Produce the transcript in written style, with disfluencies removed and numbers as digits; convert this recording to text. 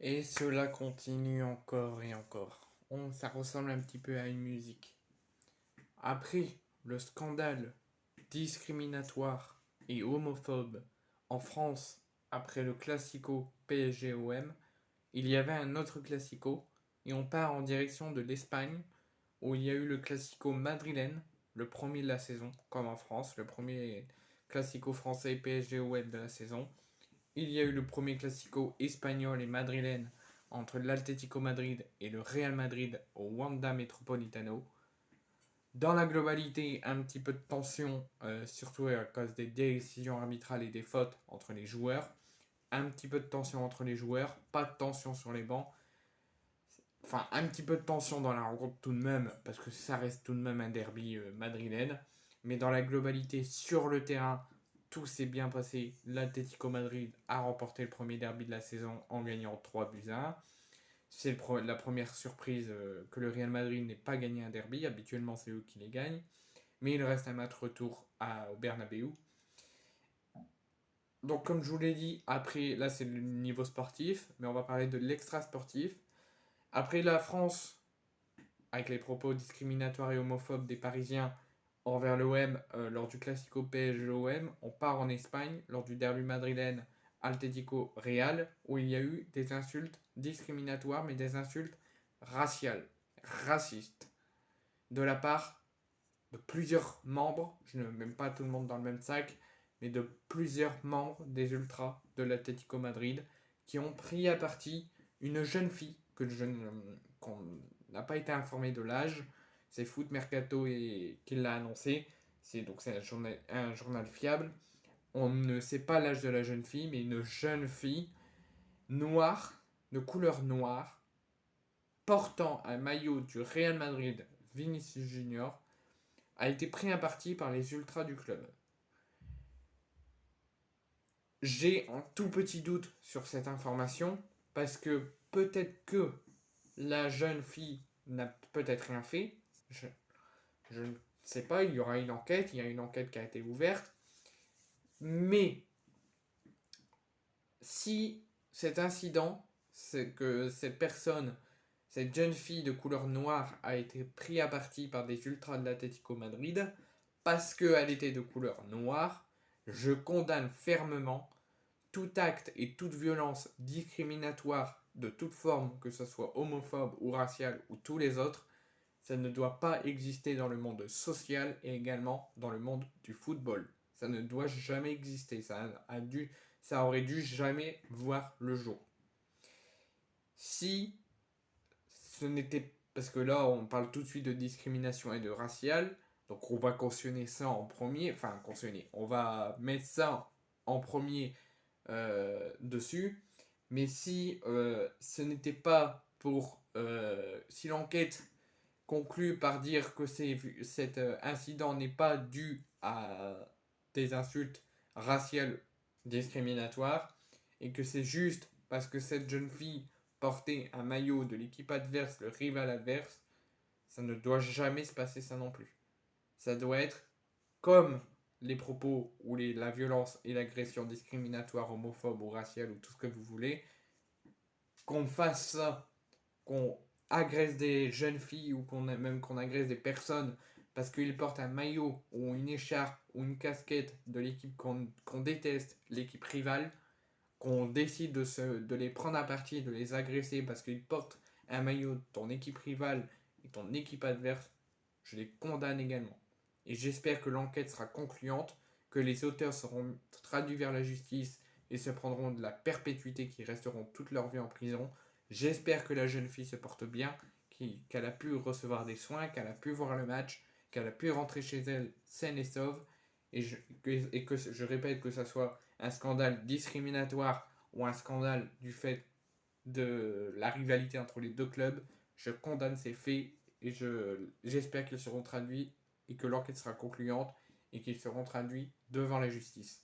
Et cela continue encore et encore. Ça ressemble un petit peu à une musique. Après le scandale discriminatoire et homophobe en France, après le classico PSG-OM, il y avait un autre classico et on part en direction de l'Espagne où il y a eu le classico madrilène, le premier de la saison, comme en France, le premier classico français PSG-OM de la saison. Il y a eu le premier classico espagnol et madrilène entre l'Atlético Madrid et le Real Madrid au Wanda Metropolitano. Dans la globalité, un petit peu de tension, surtout à cause des décisions arbitrales et des fautes entre les joueurs. Un petit peu de tension entre les joueurs, pas de tension sur les bancs. Enfin, un petit peu de tension dans la rencontre tout de même, parce que ça reste tout de même un derby madrilène. Mais dans la globalité, sur le terrain, tout s'est bien passé. L'Atlético Madrid a remporté le premier derby de la saison en gagnant 3 buts à 1. C'est la première surprise que le Real Madrid n'ait pas gagné un derby. Habituellement, c'est eux qui les gagnent. Mais il reste un match retour au Bernabeu. Donc, comme je vous l'ai dit, après, là, c'est le niveau sportif, mais on va parler de l'extra sportif. Après la France, avec les propos discriminatoires et homophobes des Parisiens envers l'OM lors du Classico PSG-OM, on part en Espagne lors du derby madrilène Atlético Real, où il y a eu des insultes discriminatoires, mais des insultes raciales, racistes, de la part de plusieurs membres, je ne mets pas tout le monde dans le même sac, mais de plusieurs membres des Ultras de l'Atlético Madrid qui ont pris à partie une jeune fille qu'on n'a pas été informé de l'âge. C'est Foot Mercato qui l'a annoncé. C'est un journal fiable. On ne sait pas l'âge de la jeune fille, mais une jeune fille noire, de couleur noire, portant un maillot du Real Madrid Vinicius Junior, a été pris à partie par les ultras du club. J'ai un tout petit doute sur cette information parce que peut-être que la jeune fille n'a peut-être rien fait. Je ne sais pas, il y aura une enquête, il y a une enquête qui a été ouverte. Mais si cet incident, c'est que cette personne, cette jeune fille de couleur noire a été prise à partie par des ultras de l'Atlético Madrid parce qu'elle était de couleur noire, je condamne fermement tout acte et toute violence discriminatoire de toute forme, que ce soit homophobe ou racial ou tous les autres. Ça ne doit pas exister dans le monde social et également dans le monde du football. Ça ne doit jamais exister. Ça aurait dû jamais voir le jour. Si ce n'était... Parce que là, on parle tout de suite de discrimination et de racial. Donc on va cautionner ça en premier. Enfin, cautionner. On va mettre ça en premier dessus. Mais si ce n'était pas pour... si l'enquête conclut par dire que cet incident n'est pas dû à des insultes raciales discriminatoires et que c'est juste parce que cette jeune fille portait un maillot de l'équipe adverse, le rival adverse, ça ne doit jamais se passer ça non plus. Ça doit être comme les propos ou la violence et l'agression discriminatoire, homophobe ou raciale ou tout ce que vous voulez, qu'on fasse ça, qu'on agresse des jeunes filles ou qu'on agresse des personnes parce qu'ils portent un maillot ou une écharpe ou une casquette de l'équipe qu'on déteste, l'équipe rivale, qu'on décide de les prendre à partie, de les agresser parce qu'ils portent un maillot de ton équipe rivale et ton équipe adverse, je les condamne également. Et j'espère que l'enquête sera concluante, que les auteurs seront traduits vers la justice et se prendront de la perpétuité qui resteront toute leur vie en prison. J'espère que la jeune fille se porte bien, qu'elle a pu recevoir des soins, qu'elle a pu voir le match, qu'elle a pu rentrer chez elle saine et sauve. Et que je répète que ce soit un scandale discriminatoire ou un scandale du fait de la rivalité entre les deux clubs, je condamne ces faits et j'espère qu'ils seront traduits et que l'enquête sera concluante et qu'ils seront traduits devant la justice.